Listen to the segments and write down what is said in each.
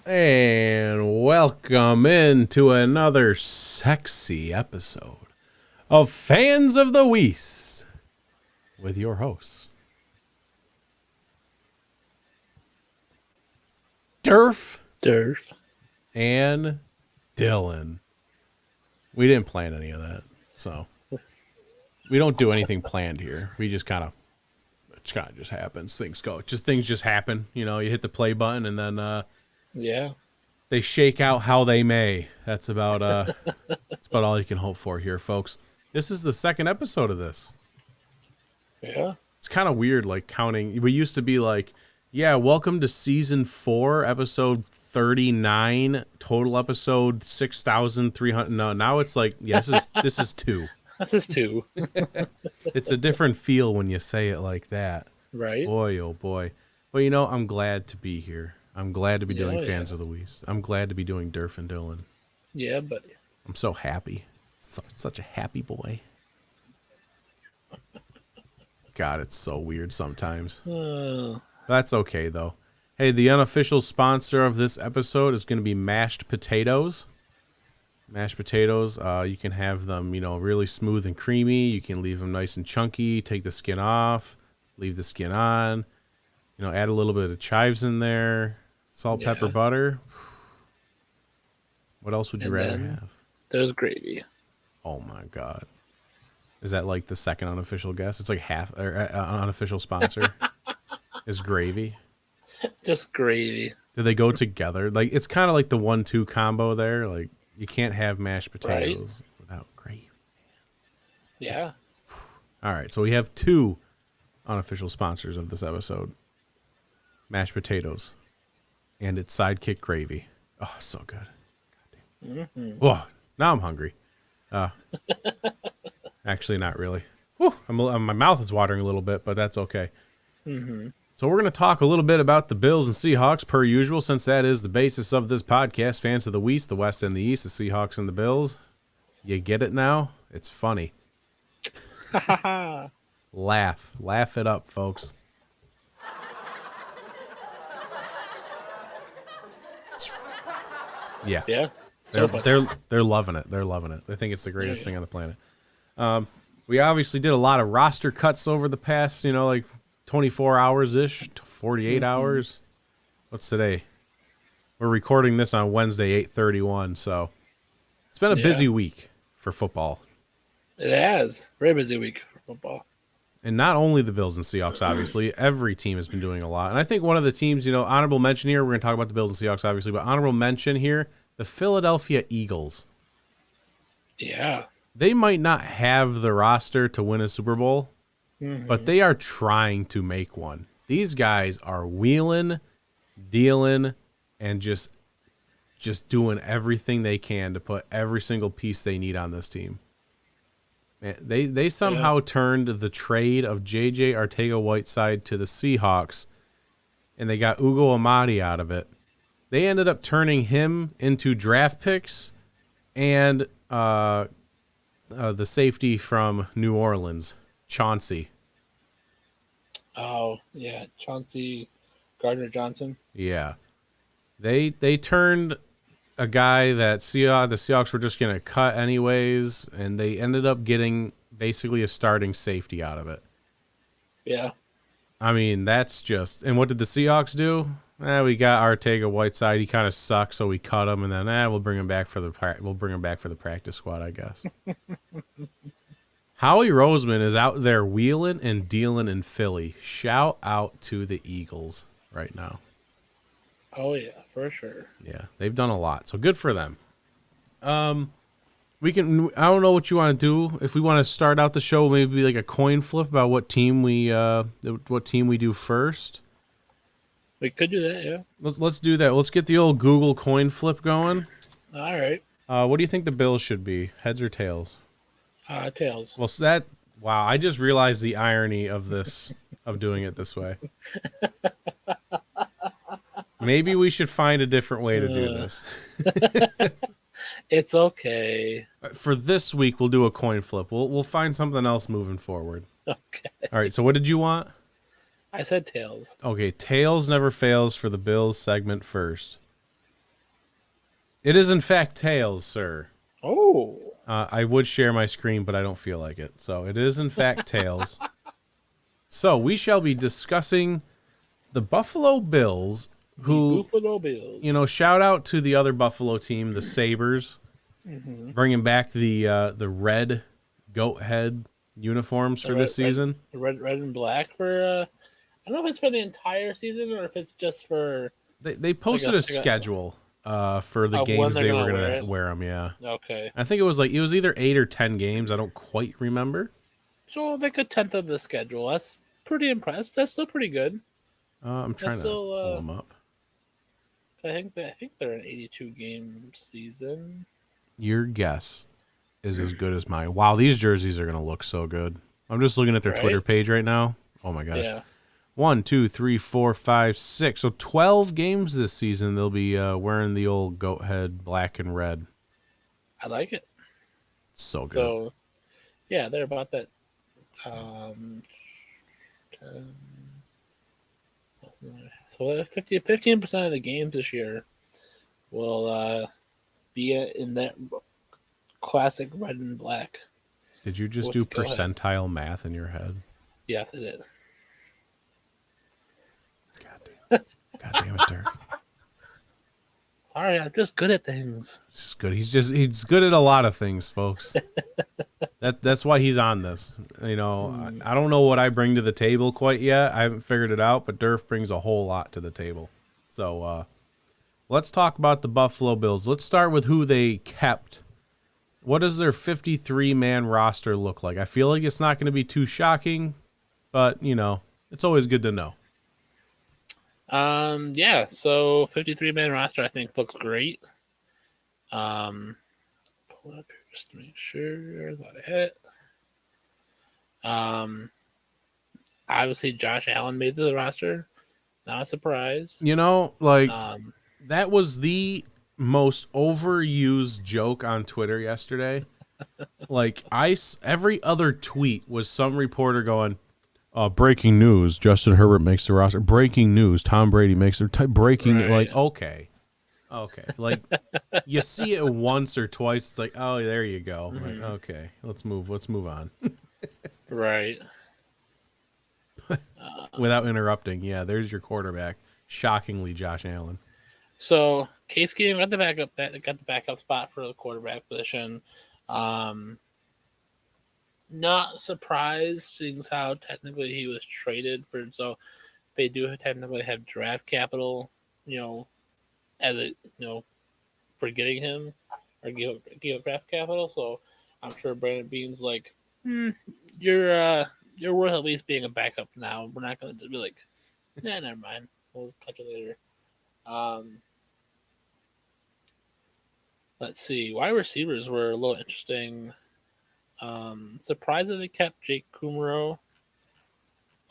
And welcome into another sexy episode of Fans of the Weast with your hosts, Durf and Dylan. We didn't plan any of that, so we don't do anything planned here. We just kind of just happens. Things just happen. You know, you hit the play button and then Yeah. they shake out how they may. That's about all you can hope for here, folks. This is the second episode of this. Yeah. It's kind of weird, like counting. We used to be like, yeah, welcome to season 4, episode 39, total episode 6,300. No, now it's like, yeah, this is 2. This is 2. It's a different feel when you say it like that. Right? Boy, oh boy. But you know, I'm glad to be here. I'm glad to be doing Fans of the Weast. I'm glad to be doing Durf and Dylan. Yeah, buddy. I'm so happy. Such a happy boy. God, it's so weird sometimes. That's okay, though. Hey, the unofficial sponsor of this episode is going to be mashed potatoes. Mashed potatoes, you can have them, really smooth and creamy. You can leave them nice and chunky. Take the skin off. Leave the skin on. Add a little bit of chives in there. Salt, pepper, butter. What else would you rather have? There's gravy. Oh my God. Is that like the second unofficial guess? It's like half or unofficial sponsor is gravy. Just gravy. Do they go together? Like it's kind of like the 1-2 combo there. Like you can't have mashed potatoes without gravy. Yeah. All right, so we have 2 unofficial sponsors of this episode. Mashed potatoes and its sidekick gravy. Oh, so good. Mm-hmm. Oh, now I'm hungry. Actually, not really. Whew, my mouth is watering a little bit, but that's okay. Mm-hmm. So we're going to talk a little bit about the Bills and Seahawks, per usual, since that is the basis of this podcast. Fans of the Weast, the West and the East, the Seahawks and the Bills. You get it now? It's funny. Laugh it up, folks. Yeah. Yeah. They're loving it. They're loving it. They think it's the greatest thing on the planet. We obviously did a lot of roster cuts over the past, like 24 hours-ish, 48 hours. What's today? We're recording this on Wednesday, 8/31, so it's been a busy week for football. It has. Very busy week for football. And not only the Bills and Seahawks, obviously. Every team has been doing a lot. And I think one of the teams, honorable mention here, we're going to talk about the Bills and Seahawks, obviously, but honorable mention here, the Philadelphia Eagles. Yeah. They might not have the roster to win a Super Bowl, but they are trying to make one. These guys are wheeling, dealing, and just doing everything they can to put every single piece they need on this team. Man, they somehow turned the trade of J.J. Arcega-Whiteside to the Seahawks, and they got Ugo Amadi out of it. They ended up turning him into draft picks and the safety from New Orleans, Chauncey. Oh, yeah. Chauncey Gardner-Johnson. Yeah. They turned a guy that the Seahawks were just going to cut anyways, and they ended up getting basically a starting safety out of it. Yeah. I mean, that's just... And what did the Seahawks do? We got Arcega-Whiteside. He kind of sucks, so we cut him, and then we'll bring him back for the practice squad, I guess. Howie Roseman is out there wheeling and dealing in Philly. Shout out to the Eagles right now. Oh, yeah, for sure. Yeah, they've done a lot, so good for them. I don't know what you want to do. If we want to start out the show, maybe like a coin flip about what team we do first. We could do that, yeah. Let's do that. Let's get the old Google coin flip going. All right. What do you think the Bills should be? Heads or tails? Tails. Well, wow, I just realized the irony of this, of doing it this way. Maybe we should find a different way to do this. It's okay. For this week, we'll do a coin flip. We'll find something else moving forward. Okay. All right, so what did you want? I said tails. Okay, tails never fails for the Bills segment first. It is, in fact, Tails, sir. Oh. I would share my screen, but I don't feel like it. So it is, in fact, Tails. So we shall be discussing the Buffalo Bills, The who, Buffalo Bills. shout out to the other Buffalo team, the Sabres, bringing back the red goat head uniforms for this season. Red and black for, I don't know if it's for the entire season or if it's just for... They posted a schedule for the of when games they're they were gonna going wear to it. wear them, yeah. Okay. I think it was either 8 or 10 games. I don't quite remember. So like a tenth of the schedule. That's pretty impressed. That's still pretty good. I'm trying to pull them up. I think they're an 82 game season. Your guess is as good as mine. Wow, these jerseys are going to look so good. I'm just looking at their Twitter page right now. Oh my gosh. Yeah. 1, 2, 3, 4, 5, 6. So 12 games this season. They'll be wearing the old goat head black and red. I like it. So good. So, yeah, they're about that. 10, so 15% of the games this year will be in that classic red and black. Did you just do percentile math in your head? Yes, I did. God damn it, Dirk. Sorry, I'm just good at things. He's good. He's good at a lot of things, folks. That's why he's on this. I don't know what I bring to the table quite yet. I haven't figured it out, but Durf brings a whole lot to the table. So let's talk about the Buffalo Bills. Let's start with who they kept. What does their 53-man roster look like? I feel like it's not going to be too shocking, but it's always good to know. Yeah, so 53-man roster I think looks great. Pull it up here just to make sure that I hit. Obviously Josh Allen made the roster. Not a surprise. That was the most overused joke on Twitter yesterday. Every other tweet was some reporter going, breaking news, Justin Herbert makes the roster. Breaking news, Tom Brady makes the breaking. Right. Okay. You see it once or twice. It's like, oh, there you go. Mm-hmm. Okay, let's move on. Right. Without interrupting, yeah, there's your quarterback. Shockingly, Josh Allen. So Case Keenum got the backup spot for the quarterback position. Not surprised, seeing how technically he was traded for. So they do technically have draft capital, as for getting him or give up draft capital. So I'm sure Brandon Beane's like, you're worth at least being a backup now. We're not going to be like, nah, never mind. We'll catch you later. Let's see. Wide receivers were a little interesting. Surprised that they kept Jake Kumro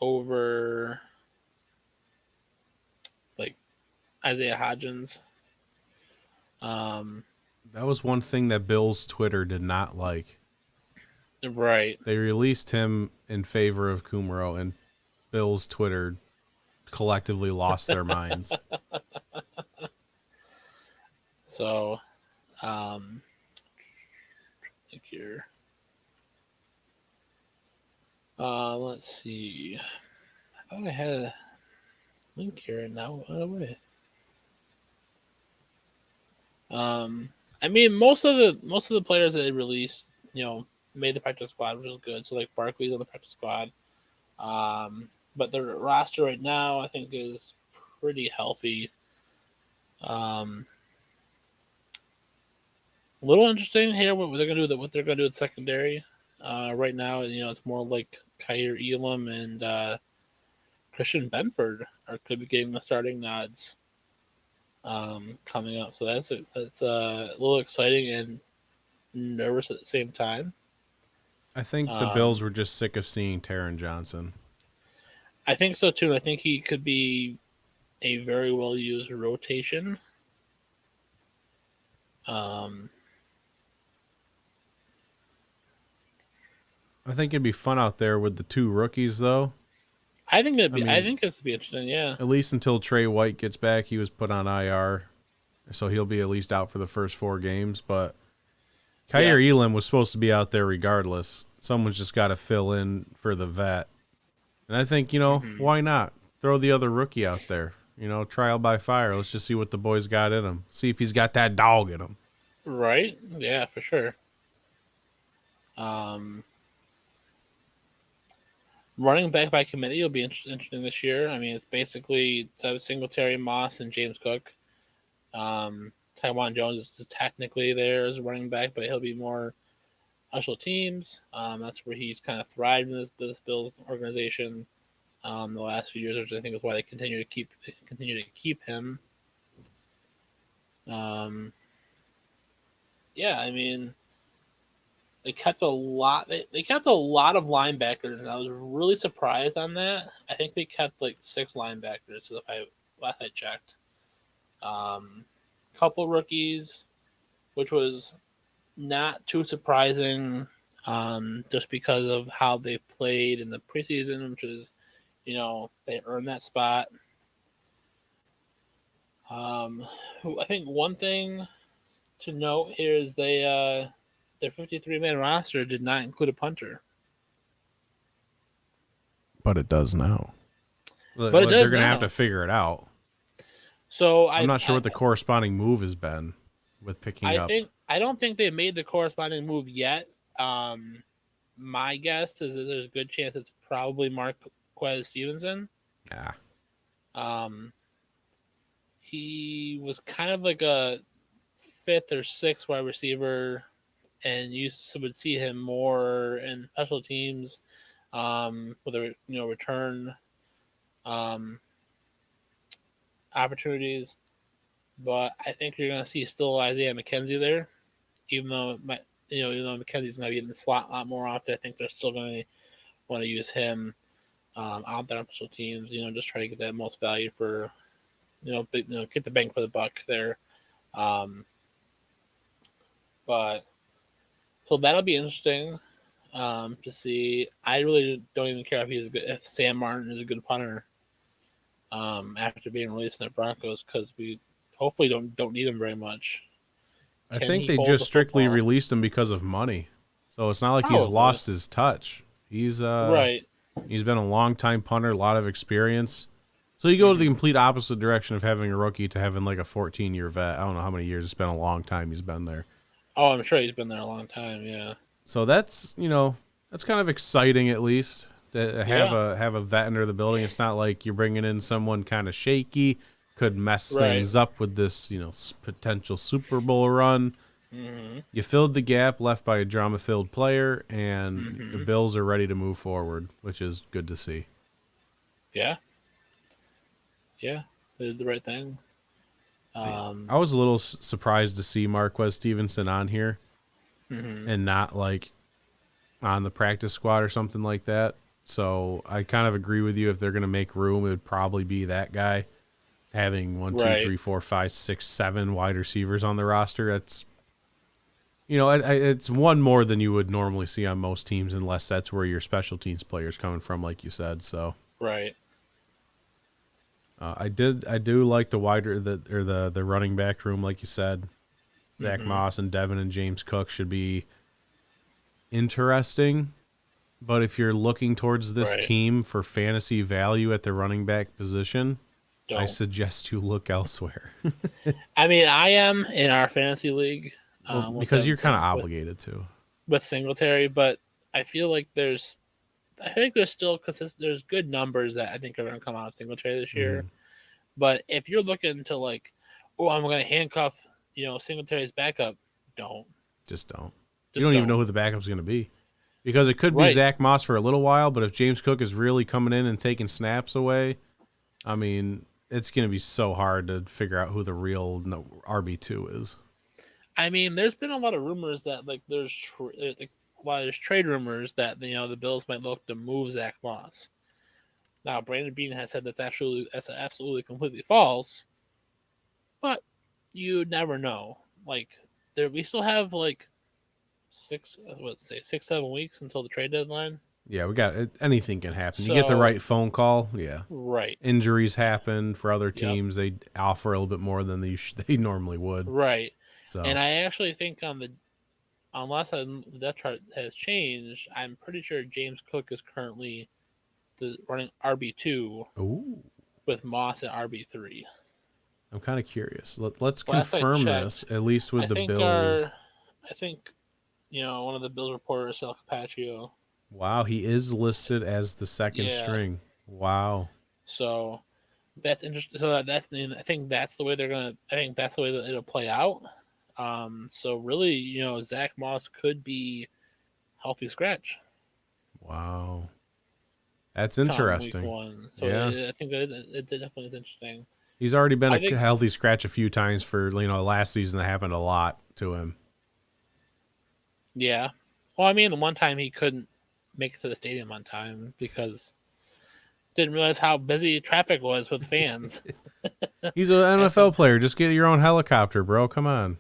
over Isaiah Hodgins. That was one thing that Bill's Twitter did not like. Right. They released him in favor of Kumro, and Bill's Twitter collectively lost their minds. So, I think here. Let's see. I thought I had a link here, and now went away. I mean, most of the players that they released, made the practice squad, which is good. So like Barkley's on the practice squad. But the roster right now, I think, is pretty healthy. A little interesting here what they're gonna do. What they're gonna do with secondary. Right now, it's more like Kyer Elam and Christian Benford could be getting the starting nods coming up. So that's a little exciting and nervous at the same time. I think the Bills were just sick of seeing Taron Johnson. I think so too. I think he could be a very well used rotation. I think it'd be fun out there with the two rookies, though. I think it's be interesting. Yeah. At least until Trey White gets back, he was put on IR, so he'll be at least out for the first 4 games. But Yeah. Kyer Elam was supposed to be out there regardless. Someone's just got to fill in for the vet. And I think, Hmm. why not? Throw the other rookie out there. Trial by fire. Let's just see what the boy's got in him. See if he's got that dog in him. Right? Yeah, for sure. Um, Running back by committee will be interesting this year. I mean, it's basically Singletary, Moss, and James Cook. Taiwan Jones is technically there as running back, but he'll be more special teams. That's where he's kind of thrived in this Bills organization the last few years, which I think is why they continue to keep him. Um, yeah, I mean, they kept a lot. They kept a lot of linebackers, and I was really surprised on that. I think they kept like 6 linebackers. If I last I checked, couple rookies, which was not too surprising, just because of how they played in the preseason, which is they earned that spot. Um, I think one thing to note here is their 53-man roster did not include a punter. But it does now. But it They're does going to have now. to figure it out. So I'm I not sure I, what the corresponding move has been with picking up. I don't think they made the corresponding move yet. My guess is that there's a good chance it's probably Marquez Stevenson. Yeah. Um, he was kind of like a fifth or sixth wide receiver, and you would see him more in special teams, with a return um, opportunities. But I think you're going to see still Isaiah McKenzie there, even though even though McKenzie's going to be in the slot a lot more often. I think they're still going to want to use him out there on special teams. Just try to get that most value for get the bang for the buck there. Um, but so that'll be interesting to see. I really don't even care if Sam Martin is a good punter after being released in the Broncos, because we hopefully don't need him very much. I Can think he they hold just the strictly football? released him because of money. So it's not like he's Probably. lost his touch. He's Right. he's been a long time punter, a lot of experience. So you go to the Mm-hmm. complete opposite direction of having a rookie to having like a 14-year vet. I don't know how many years. It's been a long time he's been there. Oh, I'm sure he's been there a long time. Yeah. So that's kind of exciting at least to Yeah. have a vet enter the building. It's not like you're bringing in someone kind of shaky, could mess Right. things up with this potential Super Bowl run. Mm-hmm. You filled the gap left by a drama-filled player, and the Mm-hmm. Bills are ready to move forward, which is good to see. Yeah. Yeah. They did the right thing. I was a little surprised to see Marquez Stevenson on here Mm-hmm. and not like on the practice squad or something like that. So I kind of agree with you. If they're going to make room, it would probably be that guy. Having one, two, Right. three, four, five, six, 7 wide receivers on the roster, that's it's one more than you would normally see on most teams, unless that's where your special teams players coming from, like you said. So Right. I do like the wider the running back room, like you said. Zach Mm-hmm. Moss and Devin and James Cook should be interesting. But if you're looking towards this Right. team for fantasy value at the running back position, I Don't. suggest you look elsewhere. I mean, I am in our fantasy league Well, with because them you're kind of with obligated to. Singletary, but I feel like I think there's still there's good numbers that I think are going to come out of Singletary this year. Mhm. But if you're looking to like, oh, I'm going to handcuff, Singletary's backup, don't. Just don't. You Just don't even know don't. who the backup's going to be. Because it could be Right. Zach Moss for a little while, but if James Cook is really coming in and taking snaps away, I mean, it's going to be so hard to figure out who the real RB2 is. I mean, there's been a lot of rumors that like there's trade rumors that the Bills might look to move Zach Moss. Now, Brandon Bean has said that's absolutely completely false, but you never know. Like we still have like 6, 7 weeks until the trade deadline. Yeah, we got anything can happen. You get the So right phone call. Yeah. right, Injuries happen for other yep, teams. They offer a little bit more than they normally would. right. And So, I actually think on the unless the depth chart has changed, I'm pretty sure James Cook is currently running RB2 ooh, with Moss at RB3. I'm kind of curious. Let's Last I confirm this, checked, at least I with the think Bills. our I think one of the Bills reporters, Sal Capaccio. Wow, he is listed as the second Yeah. string. Wow. So that's interesting. So I think that's the way they're gonna. I think that's the way that it'll play out. So really, Zach Moss could be healthy scratch Wow. That's come week interesting. one. So Yeah. I think that it definitely is interesting. He's already been I a think, healthy scratch a few times for, last season that happened a lot to him. yeah. Well, I mean, the one time he couldn't make it to the stadium on time because didn't realize how busy traffic was with fans. He's an After NFL player. Just get your own helicopter, bro. Come on.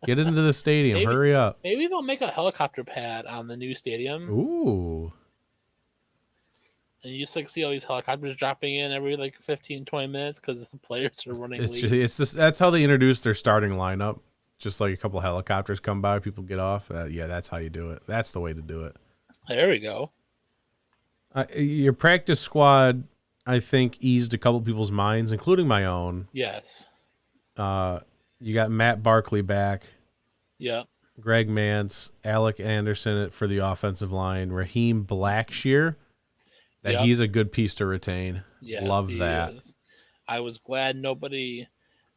Get into the stadium. maybe Hurry up. maybe they'll make a helicopter pad on the new stadium, Ooh. and you just like see all these helicopters dropping in every like 15, 20 minutes because the players are running It's late. just, it's just that's how they introduce their starting lineup. Just like a couple helicopters come by, people get off. Yeah, that's how you do it. That's the way to do it. There we go. Your practice squad, I think, eased a couple people's minds, including my own. Yes. You got Matt Barkley back, Yep. Greg Mance, Alec Anderson for the offensive line, Raheem Blackshear. That Yep. he's a good piece to retain. Yes, Love he that. is. I was glad nobody.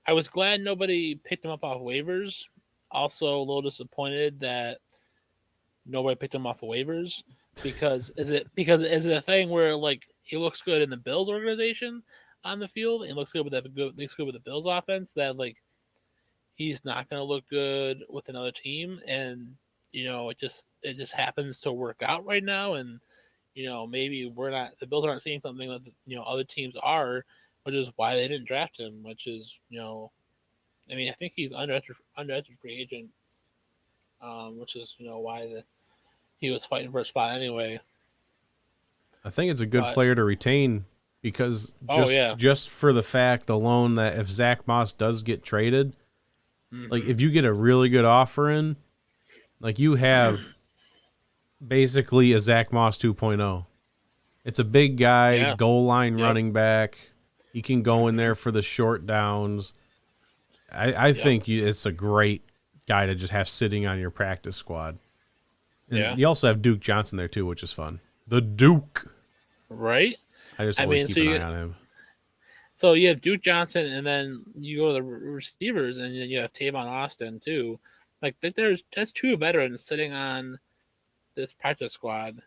I was glad nobody picked him up off waivers. Also, a little disappointed that nobody picked him off of waivers because is it a thing where like he looks good in the Bills organization on the field and looks good with the Bills offense that like he's not going to look good with another team and it just happens to work out right now and maybe the Bills aren't seeing something that other teams are, which is why they didn't draft him. Which is I mean I think he's undrafted free agent, which is why he was fighting for a spot anyway. I think it's a good But player to retain because oh just yeah, just for the fact alone that if Zach Moss does get traded, like mm-hmm. if you get a really good offer in, like you have basically a Zach Moss 2.0. It's a big guy, Yeah, goal line yep, running back. He can go in mm-hmm. there for the short downs. I Yep, think it's a great guy to just have sitting on your practice squad. And yeah, you also have Duke Johnson there too, which is fun. The Duke. right. I just I always mean, keep an eye on him. so you have Duke Johnson, and then you go to the receivers, and then you have Tavon Austin too. Like that's two veterans sitting on this practice squad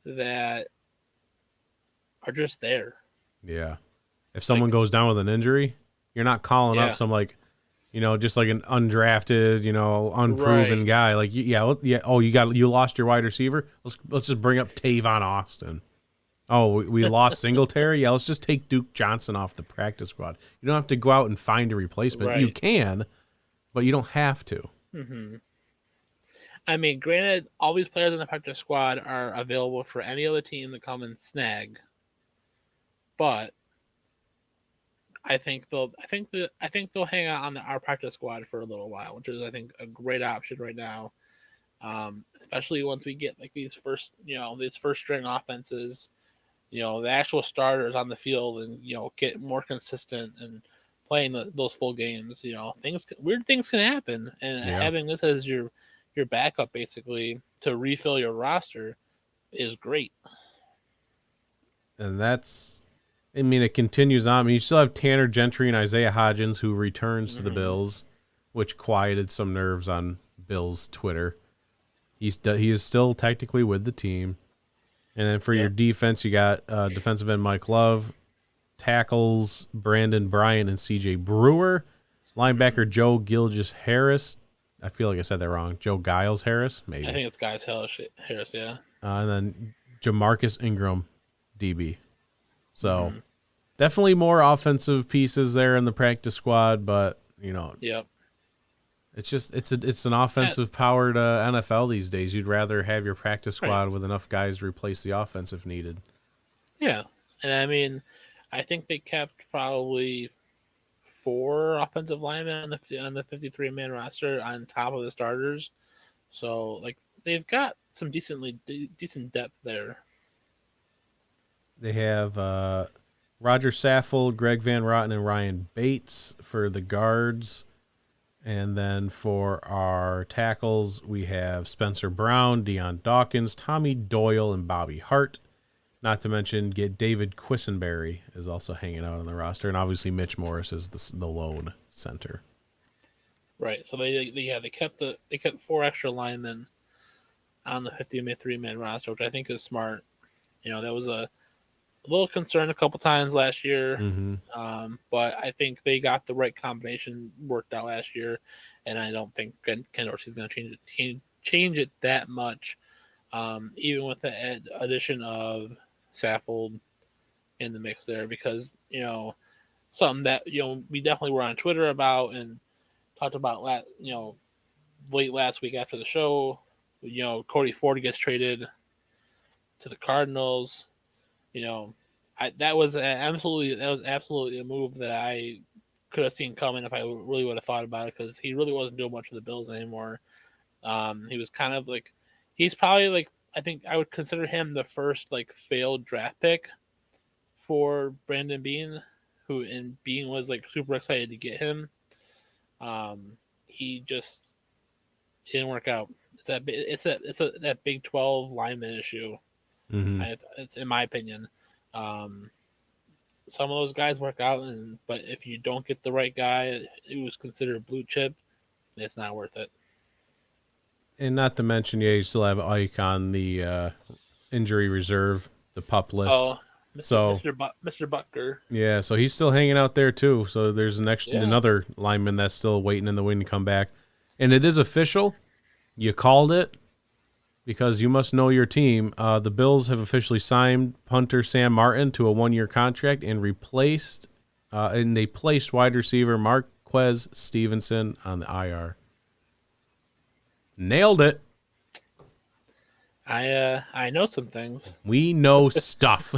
that are just there. Yeah. If someone Like goes down with an injury, you're not calling up yeah, some just like an undrafted, unproven right, guy. Like yeah. Oh, you lost your wide receiver. Let's just bring up Tavon Austin. Oh, we lost Singletary. Yeah, let's just take Duke Johnson off the practice squad. You don't have to go out and find a replacement. You right. can, but you don't have to. Mm-hmm. I mean, granted, all these players in the practice squad are available for any other team to come and snag, but I think they'll hang out on our practice squad for a little while, which is I think a great option right now. Especially once we get like these first string offenses, the actual starters on the field and get more consistent and playing those full games. Weird things can happen, and Yeah, having this as your backup basically to refill your roster is great. and that's. I mean, it continues on. I mean, you still have Tanner Gentry and Isaiah Hodgins who returns to the Mm-hmm. Bills, which quieted some nerves on Bills Twitter. He is still technically with the team. And then for your Yep. defense, you got defensive end Mike Love, tackles Brandon Bryant and C.J. Brewer, Mm-hmm. linebacker Joe Gilgis Harris. I feel like I said that wrong. Joe Giles Harris, I maybe. think it's guys Harris, yeah. And then Jamarcus Ingram, DB. So Mm-hmm. definitely more offensive pieces there in the practice squad, but Yep. It's an offensive powered NFL these days. You'd rather have your practice Right. squad with enough guys to replace the offense if needed. Yeah. And I mean, I think they kept probably four offensive linemen on the 53-man roster on top of the starters. So like they've got some decent depth there. They have Roger Saffold, Greg Van Rotten, and Ryan Bates for the guards. And then for our tackles, we have Spencer Brown, Deion Dawkins, Tommy Doyle, and Bobby Hart. Not to mention, get David Quisenberry is also hanging out on the roster, and obviously Mitch Morris is the lone center. Right. So they kept four extra linemen on the 53-man roster, which I think is smart. You know, that was a little concern a couple times last year, Mm-hmm. but I think they got the right combination worked out last year, and I don't think Ken Dorsey's going to change it that much. Even with the addition of Saffold in the mix there, because something that we definitely were on Twitter about and talked about late last week after the show. Cody Ford gets traded to the Cardinals. You know, that was absolutely a move that I could have seen coming if I really would have thought about it, because he really wasn't doing much for the Bills anymore. He was kind of like, he's probably like, I think I would consider him the first like failed draft pick for Brandon Beane, who and Beane was like super excited to get him. He just didn't work out. That Big 12 lineman issue. Mm-hmm. It's in my opinion. Um, some of those guys work out, but if you don't get the right guy who's considered blue chip, it's not worth it. And not to mention, yeah, you still have Ike on the injury reserve, the pup list. Oh, So Mr. Butker. yeah, so he's still hanging out there too. So there's Yeah. another lineman that's still waiting in the wing to come back, and it is official. You called it because you must know your team. The Bills have officially signed punter Sam Martin to a 1-year contract and they placed wide receiver Marquez Stevenson on the IR. Nailed it. I know some things. We know stuff.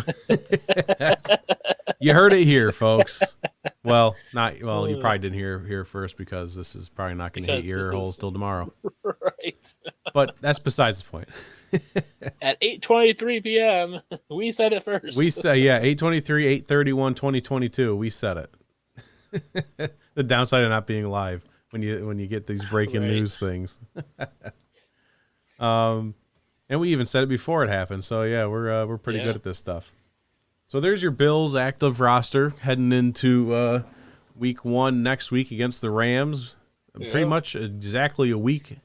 You heard it here, folks. Well, not well. You probably didn't hear here first because this is probably not going to hit your ear holes till tomorrow. Right. But that's besides the point. At 8:23 p.m., we said it first. We say 8/23, 8/31/2022. We said it. The downside of not being live when you get these breaking news things. And we even said it before it happened. So yeah, we're pretty good at this stuff. So there's your Bills active roster heading into week 1 next week against the Rams. Yeah. Pretty much exactly a week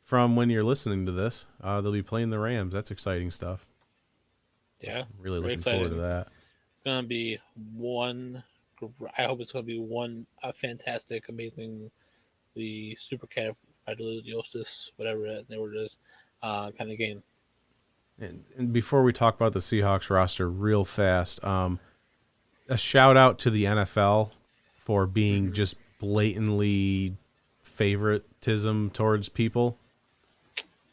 from when you're listening to this. They'll be playing the Rams. That's exciting stuff. Yeah. Really looking forward to that. It's going to be I hope it's going to be a fantastic, amazing, the supercalifragilisticexpialidocious, whatever they were just kind of game. And before we talk about the Seahawks roster real fast, a shout out to the NFL for being just blatantly favoritism towards people.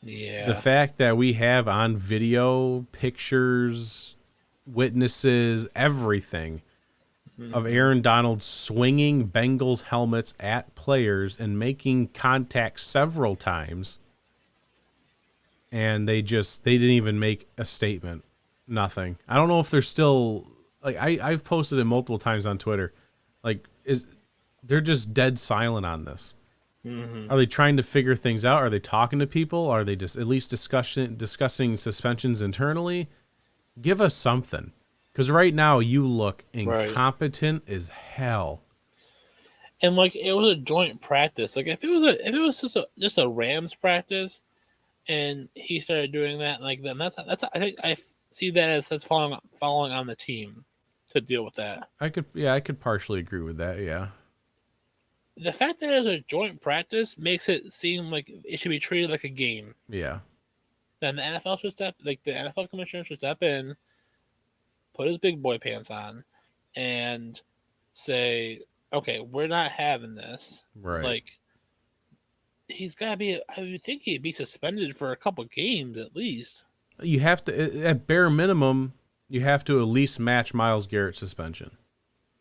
Yeah. The fact that we have on video, pictures, witnesses, everything of Aaron Donald swinging Bengals helmets at players and making contact several times. And they didn't even make a statement. Nothing. I don't know if they're still like I've posted it multiple times on Twitter. Like they're just dead silent on this. Mm-hmm. Are they trying to figure things out? Are they talking to people? Are they just at least discussing suspensions internally? Give us something. Because right now you look incompetent as hell. And like it was a joint practice. Like if it was just a Rams practice, and he started doing that, like then that's I think I see that as that's falling on the team to deal with that. I could partially agree with that. Yeah. The fact that it's a joint practice makes it seem like it should be treated like a game. Yeah. Then the NFL commissioner should step in, put his big boy pants on, and say, "Okay, we're not having this. Right. Like, he's got to be. I would think he'd be suspended for a couple games at least. You have to, at bare minimum, you have to at least match Myles Garrett's suspension.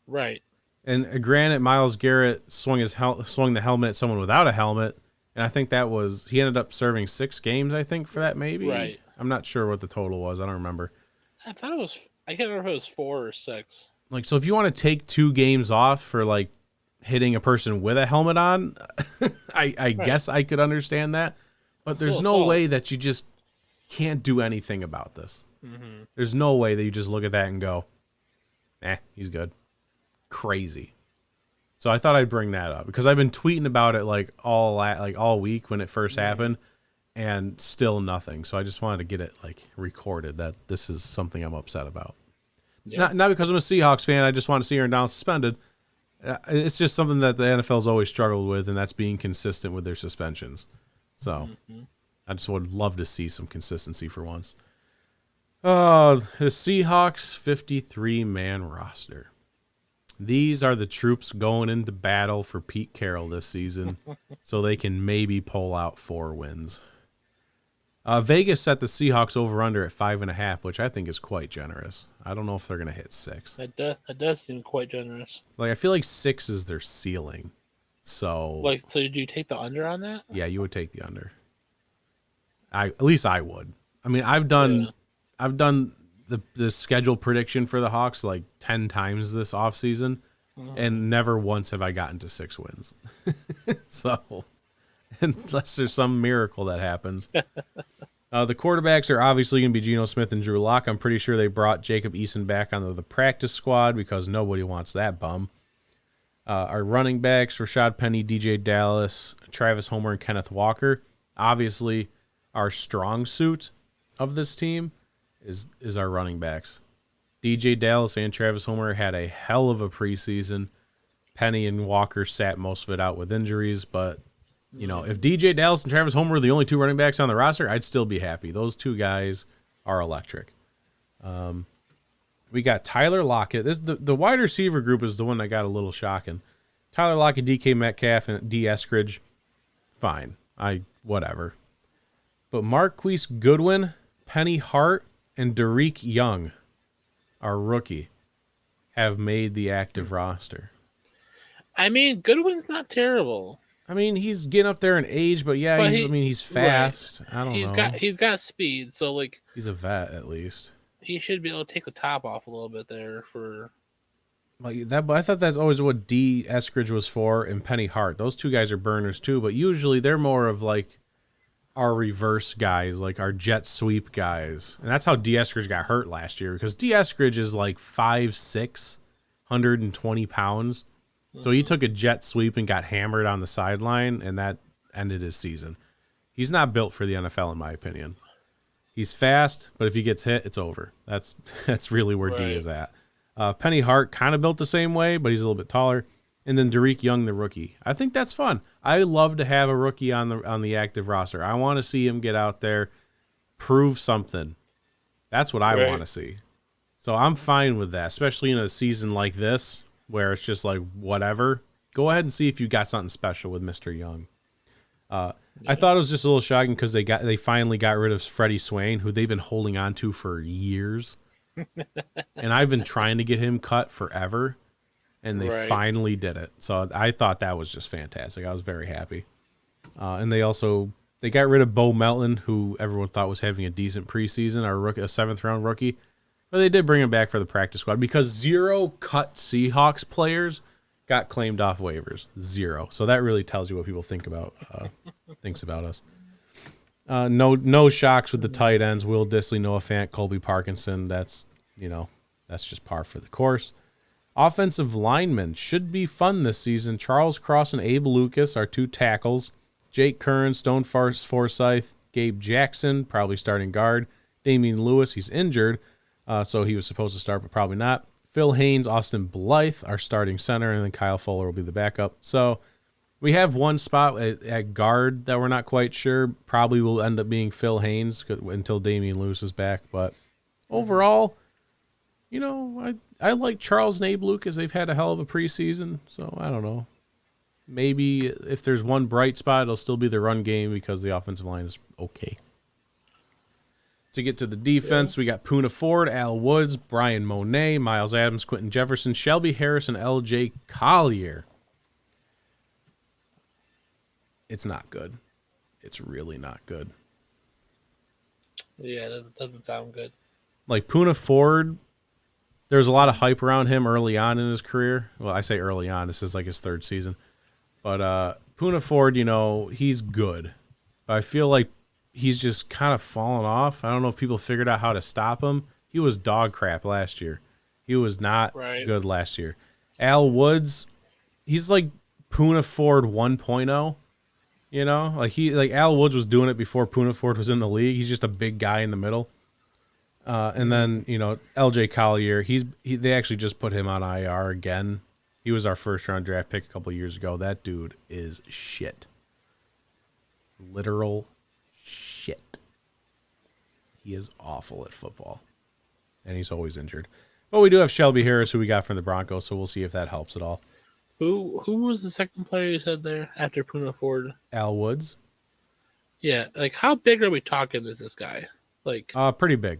Right. And granted, Myles Garrett swung the helmet at someone without a helmet, and I think he ended up serving 6 games. I think for that maybe. Right. I'm not sure what the total was. I don't remember. I thought it was. I can't remember if it was 4 or 6. Like, so if you want to take 2 games off for like hitting a person with a helmet on, I guess I could understand that. But there's no way that you just can't do anything about this. Mm-hmm. There's no way that you just look at that and go, he's good. Crazy. So I thought I'd bring that up because I've been tweeting about it like all week when it first happened, and still nothing. So I just wanted to get it like recorded that this is something I'm upset about. Yeah. Not because I'm a Seahawks fan. I just want to see Aaron Donald suspended. It's just something that the NFL's always struggled with, and that's being consistent with their suspensions. So I just would love to see some consistency for once. The Seahawks 53-man roster. These are the troops going into battle for Pete Carroll this season so they can maybe pull out 4 wins. Vegas set the Seahawks over-under at 5.5, which I think is quite generous. I don't know if they're going to hit 6. That does seem quite generous. Like, I feel like 6 is their ceiling. So, so do you take the under on that? Yeah, you would take the under. At least I would. I mean, I've done the schedule prediction for the Hawks like 10 times this offseason, and never once have I gotten to 6 wins. So, unless there's some miracle that happens. The quarterbacks are obviously going to be Geno Smith and Drew Lock. I'm pretty sure they brought Jacob Eason back onto the practice squad because nobody wants that bum. Our running backs, Rashad Penny, DJ Dallas, Travis Homer, and Kenneth Walker. Obviously, our strong suit of this team is our running backs. DJ Dallas and Travis Homer had a hell of a preseason. Penny and Walker sat most of it out with injuries, but if DJ Dallas and Travis Homer were the only 2 running backs on the roster, I'd still be happy. Those 2 guys are electric. We got Tyler Lockett. The wide receiver group is the one that got a little shocking. Tyler Lockett, DK Metcalf, and D. Eskridge, fine. Whatever. But Marquise Goodwin, Penny Hart, and Derek Young, our rookie, have made the active roster. I mean, Goodwin's not terrible. I mean, he's getting up there in age, but he's fast. Right. I don't know. He's got speed, so like he's a vet at least. He should be able to take the top off a little bit there for like that. But I thought that's always what D. Eskridge was for, and Penny Hart. Those 2 guys are burners too, but usually they're more of like our reverse guys, like our jet sweep guys. And that's how D. Eskridge got hurt last year, because D. Eskridge is like 5'6", 120 pounds. So he took a jet sweep and got hammered on the sideline, and that ended his season. He's not built for the NFL, in my opinion. He's fast, but if he gets hit, it's over. That's really where D is at. Penny Hart kind of built the same way, but he's a little bit taller. And then Derek Young, the rookie. I think that's fun. I love to have a rookie on the active roster. I want to see him get out there, prove something. That's what I want to see. So I'm fine with that, especially in a season like this where it's just like whatever. Go ahead and see if you got something special with Mr. Young. I thought it was just a little shocking because they finally got rid of Freddie Swain, who they've been holding on to for years. And I've been trying to get him cut forever. And they finally did it. So I thought that was just fantastic. I was very happy. And they got rid of Bo Melton, who everyone thought was having a decent preseason, a 7th-round rookie. But they did bring him back for the practice squad because 0 cut Seahawks players got claimed off waivers. 0. So that really tells you what people think about us. No shocks with the tight ends. Will Dissly, Noah Fant, Colby Parkinson. That's just par for the course. Offensive linemen should be fun this season. Charles Cross and Abe Lucas are 2 tackles. Jake Curran, Stone Forsythe, Gabe Jackson, probably starting guard. Damian Lewis, he's injured, so he was supposed to start, but probably not. Phil Haynes, Austin Blythe, our starting center, and then Kyle Fuller will be the backup. So we have one spot at guard that we're not quite sure. Probably will end up being Phil Haynes until Damian Lewis is back. But overall, I like Charles and Abe Lucas. They've had a hell of a preseason, so I don't know. maybe if there's one bright spot, it'll still be the run game because the offensive line is okay. To get to the defense, we got Poona Ford, Al Woods, Brian Monet, Miles Adams, Quentin Jefferson, Shelby Harris, and L.J. Collier. It's not good. It's really not good. Yeah, that doesn't sound good. Like Poona Ford, there's a lot of hype around him early on in his career. Well, I say early on. This is like his third season. But Poona Ford, he's good. But I feel like he's just kind of fallen off. I don't know if people figured out how to stop him. He was dog crap last year. He was not good last year. Al Woods, he's like Poona Ford 1.0. Like Al Woods was doing it before Poona Ford was in the league. He's just a big guy in the middle. And then, L.J. Collier, they actually just put him on IR again. He was our first-round draft pick a couple of years ago. That dude is shit. Literal shit. He is awful at football. And he's always injured. But we do have Shelby Harris, who we got from the Broncos, so we'll see if that helps at all. Who was the second player you said there after Poona Ford? Al Woods. Yeah, like how big are we talking is this guy? Like pretty big.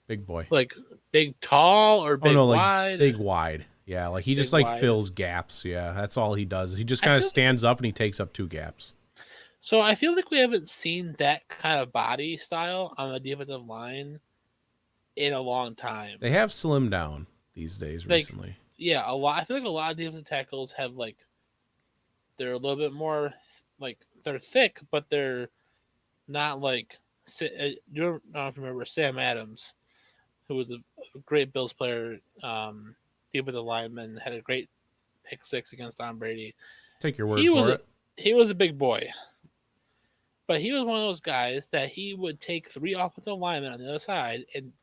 Big boy. Like big tall or big wide? Big wide. Yeah, like he just fills gaps. Yeah, that's all he does. He just kind of stands up and he takes up 2 gaps. So I feel like we haven't seen that kind of body style on the defensive line in a long time. They have slimmed down these days recently. Yeah, a lot. I feel like a lot of defensive tackles have they're a little bit more they're thick, but they're not like. I don't know if you remember Sam Adams, who was a great Bills player, defensive lineman, had a great pick 6 against Tom Brady. Take your word for it. He was a big boy. But he was one of those guys that he would take 3 offensive linemen on the other side, and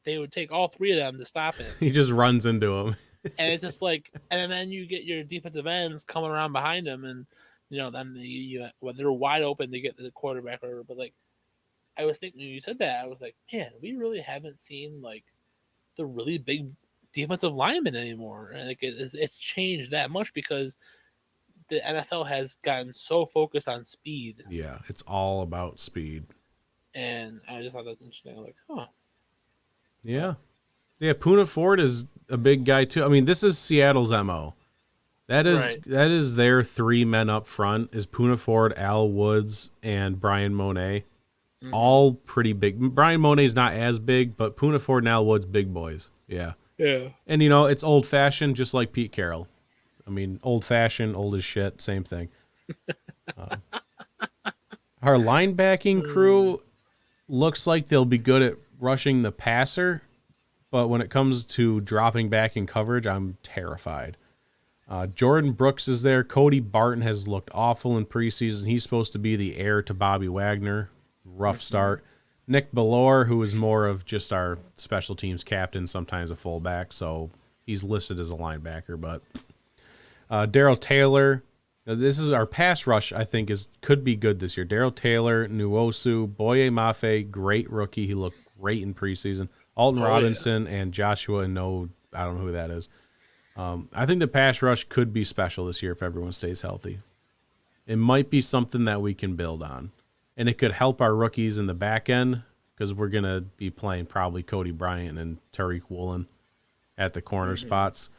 they would take all 3 of them to stop him. He just runs into him. And it's just and then you get your defensive ends coming around behind him, and then when they're wide open to get to the quarterback or whatever. But I was thinking when you said that, I was like, man, we really haven't seen the really big defensive linemen anymore, and it's changed that much because the NFL has gotten so focused on speed. Yeah, it's all about speed. And I just thought that's interesting. I was like, huh. Yeah. Yeah, Poona Ford is a big guy too. I mean, this is Seattle's MO. That is their 3 men up front is Poona Ford, Al Woods, and Brian Monet. Mm-hmm. All pretty big. Brian Monet's not as big, but Poona Ford and Al Woods, big boys. Yeah. Yeah. And, it's old-fashioned, just like Pete Carroll. I mean, old-fashioned, old as shit, same thing. Our linebacking crew looks like they'll be good at rushing the passer, but when it comes to dropping back in coverage, I'm terrified. Jordan Brooks is there. Cody Barton has looked awful in preseason. He's supposed to be the heir to Bobby Wagner. Rough start. Nick Bellore, who is more of just our special teams captain, sometimes a fullback, so he's listed as a linebacker. But Darrell Taylor, this is our pass rush. I think could be good this year. Darrell Taylor, Nwosu, Boye Mafe, great rookie. He looked great in preseason. Alton Robinson and Joshua. No, I don't know who that is. I think the pass rush could be special this year if everyone stays healthy. It might be something that we can build on. And it could help our rookies in the back end because we're going to be playing probably Cody Bryant and Tariq Woolen at the corner spots.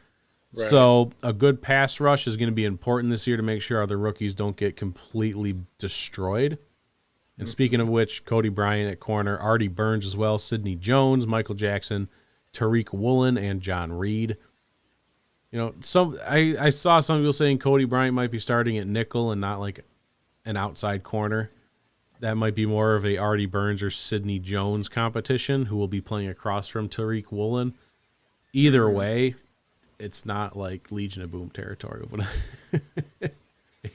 Right. So a good pass rush is going to be important this year to make sure other rookies don't get completely destroyed. And speaking of which, Cody Bryant at corner, Artie Burns as well, Sidney Jones, Michael Jackson, Tariq Woolen, and John Reed. I saw some people saying Cody Bryant might be starting at nickel and not like an outside corner. That might be more of a Artie Burns or Sidney Jones competition who will be playing across from Tariq Woolen. Either way, it's not like Legion of Boom territory.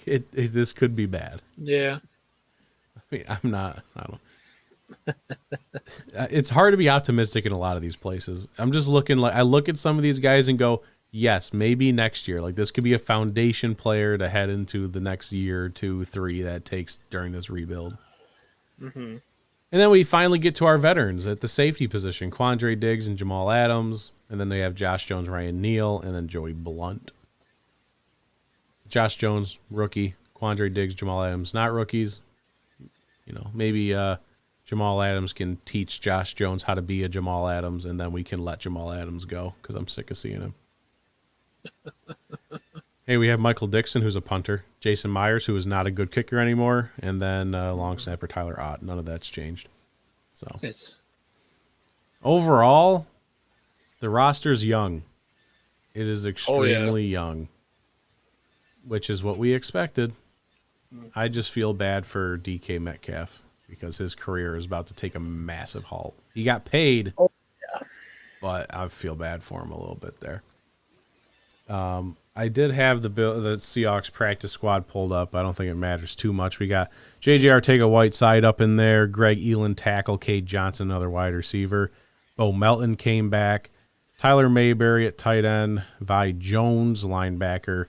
This could be bad. Yeah. I mean, I don't know. It's hard to be optimistic in a lot of these places. I'm just I look at some of these guys and go, yes, maybe next year. Like this could be a foundation player to head into the next year, 2, 3 that takes during this rebuild. Mm-hmm. And then we finally get to our veterans at the safety position, Quandre Diggs and Jamal Adams. And then they have Josh Jones, Ryan Neal, and then Joey Blunt. Josh Jones, rookie. Quandre Diggs, Jamal Adams, not rookies. Maybe Jamal Adams can teach Josh Jones how to be a Jamal Adams, and then we can let Jamal Adams go because I'm sick of seeing him. Hey, we have Michael Dixon, who's a punter. Jason Myers, who is not a good kicker anymore. And then long snapper Tyler Ott. None of that's changed. So overall, the roster's young. It is extremely young, which is what we expected. I just feel bad for DK Metcalf because his career is about to take a massive halt. He got paid, but I feel bad for him a little bit there. I did have the Seahawks practice squad pulled up. I don't think it matters too much. We got J.J. Arcega-Whiteside up in there, Greg Elam tackle, Cade Johnson, another wide receiver. Bo Melton came back. Tyler Mayberry at tight end. Vi Jones, linebacker.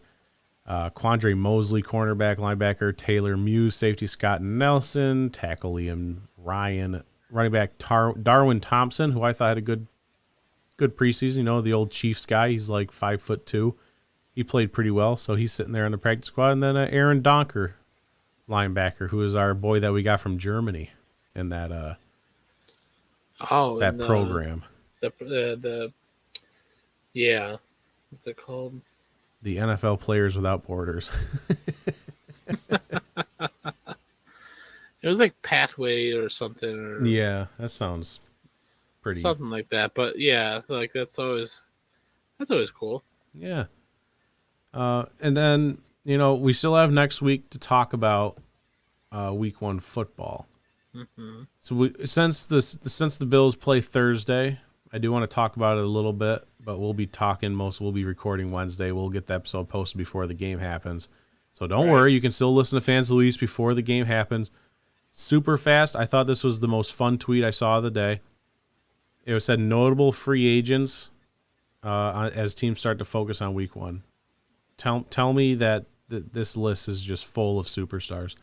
Quandre Mosley, cornerback, linebacker. Taylor Muse, safety. Scott Nelson, tackle Liam Ryan. Running back Darwin Thompson, who I thought had a good preseason. The old Chiefs guy. He's like 5'2". He played pretty well, so he's sitting there on the practice squad. And then Aaron Donker, linebacker, who is our boy that we got from Germany in that program. Yeah, what's it called? The NFL Players Without Borders. It was like Pathway or something. Yeah, that sounds pretty. Something like that, but yeah, like that's always cool. Yeah. And then, we still have next week to talk about week 1 football. Mm-hmm. So since the Bills play Thursday, I do want to talk about it a little bit, but we'll be recording Wednesday. We'll get the episode posted before the game happens. So don't worry, you can still listen to Fans Louise before the game happens. Super fast. I thought this was the most fun tweet I saw of the day. It said notable free agents as teams start to focus on week 1. Tell me that this list is just full of superstars.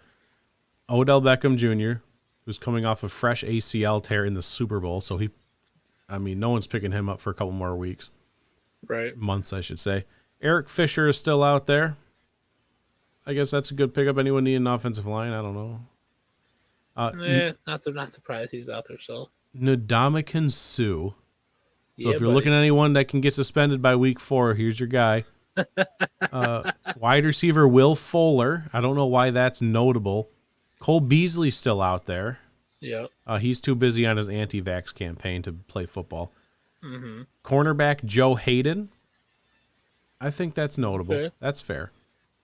Odell Beckham Jr., who's coming off a fresh ACL tear in the Super Bowl, so no one's picking him up for a couple more weeks. Right. Months, I should say. Eric Fisher is still out there. I guess that's a good pickup. Anyone need an offensive line? I don't know. Not surprised he's out there, so. Ndamukong Suh. So if you're looking at anyone that can get suspended by week 4, here's your guy. Wide receiver Will Fuller. I don't know why that's notable. Cole Beasley's still out there. Yeah. He's too busy on his anti-vax campaign to play football. Mm-hmm. Cornerback Joe Hayden. I think that's notable. Okay. That's fair.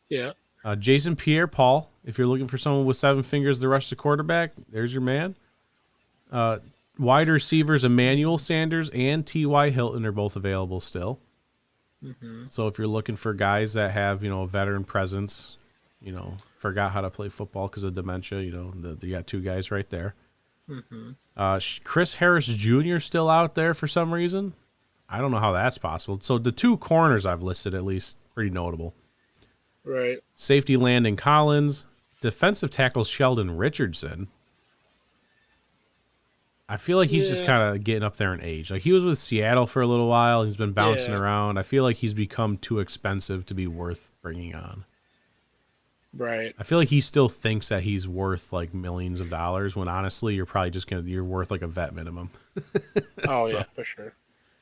Yeah. Jason Pierre-Paul. If you're looking for someone with 7 fingers to rush the quarterback, there's your man. Wide receivers Emmanuel Sanders and T.Y. Hilton are both available still. Mm-hmm. So if you're looking for guys that have, a veteran presence, forgot how to play football because of dementia, you got 2 guys right there. Mm-hmm. Chris Harris Jr. still out there for some reason. I don't know how that's possible. So the 2 corners I've listed, at least, pretty notable. Right. Safety Landon Collins. Defensive tackle Sheldon Richardson. I feel like he's just kind of getting up there in age. Like, he was with Seattle for a little while. He's been bouncing around. I feel like he's become too expensive to be worth bringing on. Right. I feel like he still thinks that he's worth like millions of dollars when honestly you're probably you're worth like a vet minimum. Oh, yeah, for sure.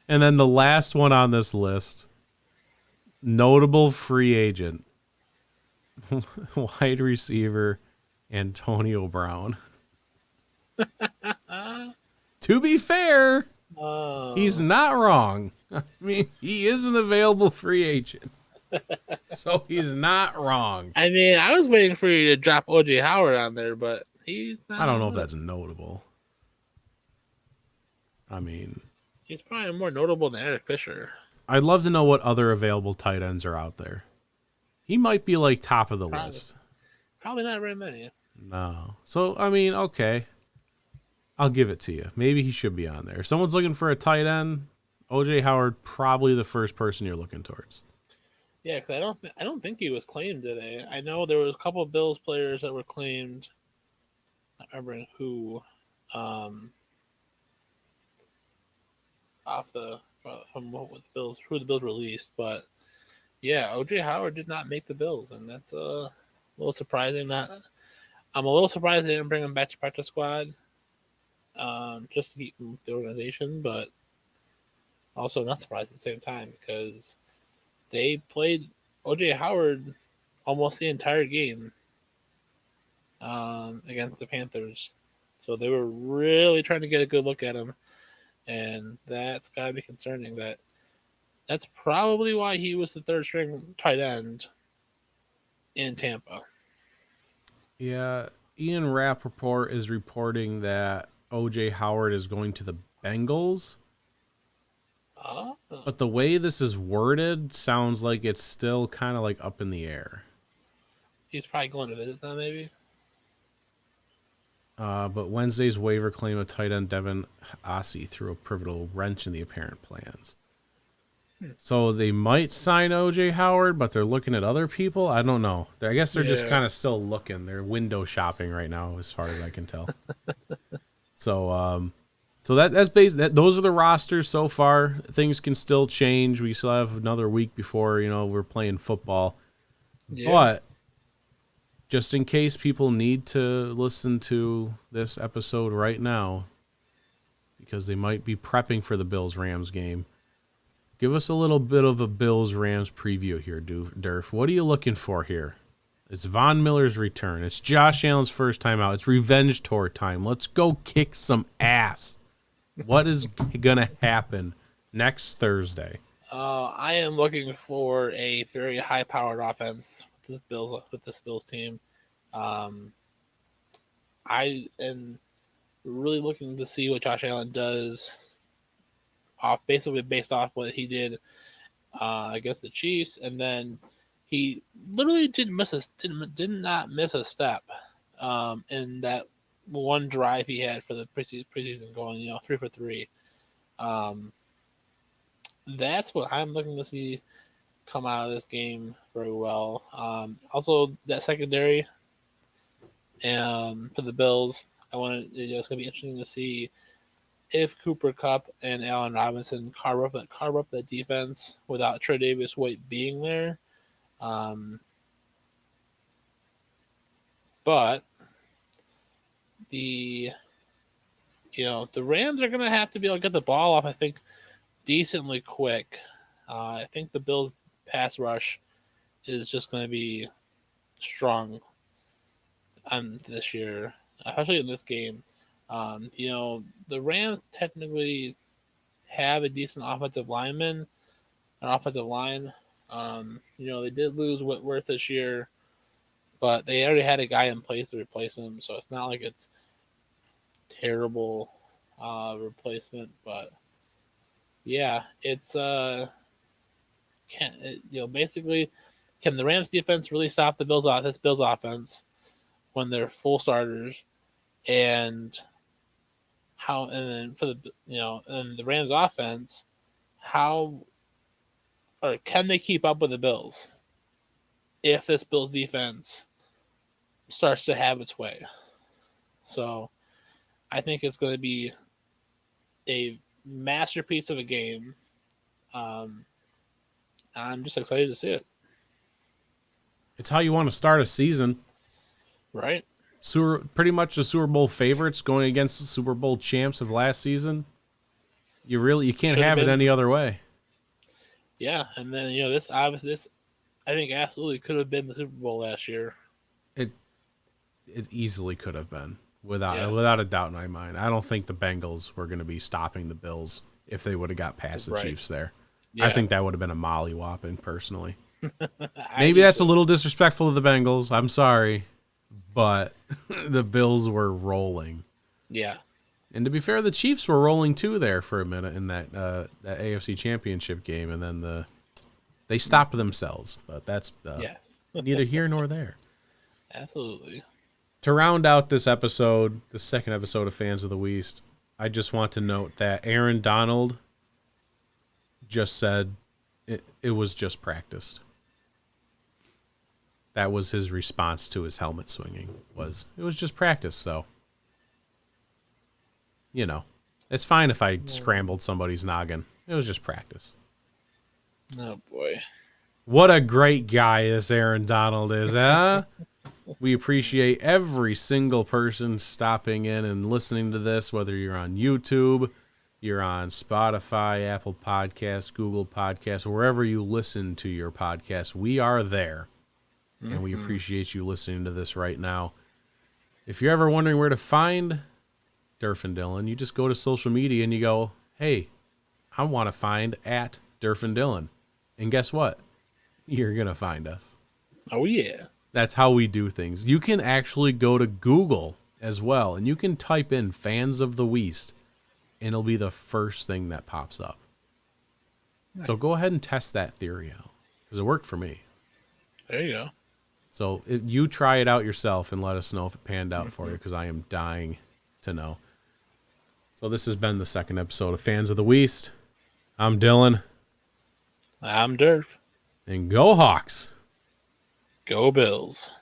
And then the last one on this list, notable free agent, wide receiver Antonio Brown. To be fair, he's not wrong. I mean, he is an available free agent. So he's not wrong. I mean, I was waiting for you to drop O.J. Howard on there, but he's not. I don't know if that's notable. I mean, he's probably more notable than Eric Fisher. I'd love to know what other available tight ends are out there. He might be like top of the list. Probably not very many. No. So, I mean, okay. I'll give it to you. Maybe he should be on there. If someone's looking for a tight end, O.J. Howard, probably the first person you're looking towards. Yeah, because I don't think he was claimed today. I know there was a couple of Bills players that were claimed. I don't remember who. Off the from what the Bills, who the Bills released, but Yeah, OJ Howard did not make the Bills, and that's a little surprising. Not, I'm a little surprised they didn't bring him back to practice squad, just to keep him with the organization, but also not surprised at the same time because they played OJ Howard almost the entire game against the Panthers. So they were really trying to get a good look at him, and that's got to be concerning. That's probably why he was the third string tight end in Tampa. Yeah, Ian Rappaport is reporting that OJ Howard is going to the Bengals. Uh, But the way this is worded sounds like it's still kind of like up in the air. he's probably going to visit them, maybe. But Wednesday's waiver claim of tight end Devin Ossie threw a pivotal wrench in the apparent plans. So they might sign OJ Howard, but they're looking at other people. I don't know. I guess they're just kind of still looking. They're window shopping right now, as far as I can tell. So that's based. Those are the rosters so far. Things can still change. We still have another week before we're playing football. Yeah. But just in case people need to listen to this episode right now, because they might be prepping for the Bills-Rams game, give us a little bit of a Bills-Rams preview here, Durf. What are you looking for here? It's Von Miller's return. It's Josh Allen's first time out. It's revenge tour time. Let's go kick some ass. What is going to happen next Thursday? I am looking for a very high-powered offense with this Bills team. I am really looking to see what Josh Allen does, basically based off what he did against the Chiefs, and then he literally did not miss a step in that one drive he had for the preseason, going 3 for 3. That's what I'm looking to see come out of this game very well. Also, that secondary for the Bills, it's going to be interesting to see if Cooper Kupp and Allen Robinson carve up that defense without Tre'Davious White being there. But the Rams are going to have to be able to get the ball off, I think, decently quick. I think the Bills' pass rush is just going to be strong this year, especially in this game. The Rams technically have a decent offensive line. They did lose Whitworth this year, but they already had a guy in place to replace him, so it's not like it's terrible replacement. But yeah, it's basically, can the Rams defense really stop the Bills offense when they're full starters, and then for the Rams offense, can they keep up with the Bills if this Bills defense starts to have its way? So I think it's going to be a masterpiece of a game. I'm just excited to see it. It's how you want to start a season. Right. Pretty much the Super Bowl favorites going against the Super Bowl champs of last season. You can't have it any other way. Yeah, and then this I think absolutely could have been the Super Bowl last year. It easily could have been without a doubt in my mind. I don't think the Bengals were going to be stopping the Bills if they would have got past the Chiefs there. Yeah. I think that would have been a mollywhopping personally. Maybe that's a little disrespectful to the Bengals. I'm sorry. But the Bills were rolling. Yeah. And to be fair, the Chiefs were rolling too there for a minute in that AFC Championship game, and then they stopped themselves. But that's neither here nor there. Absolutely. To round out this episode, the second episode of Fans of the Weast, I just want to note that Aaron Donald just said it was just practiced. That was his response to his helmet swinging. It was just practice, so it's fine if I scrambled somebody's noggin. It was just practice. Oh boy. What a great guy this Aaron Donald is, huh? We appreciate every single person stopping in and listening to this, whether you're on YouTube, you're on Spotify, Apple Podcasts, Google Podcasts, wherever you listen to your podcast. We are there, and we appreciate you listening to this right now. If you're ever wondering where to find Durf and Dylan, you just go to social media and you go, hey, I want to find at Durf and Dylan. And guess what? You're going to find us. Oh, yeah. That's how we do things. You can actually go to Google as well, and you can type in fans of the Weast, and it'll be the first thing that pops up. Nice. So go ahead and test that theory out, because it worked for me. There you go. So you try it out yourself and let us know if it panned out for you, because I am dying to know. So this has been the second episode of Fans of the Weast. I'm Dylan. I'm Durf. And go Hawks. Go Bills.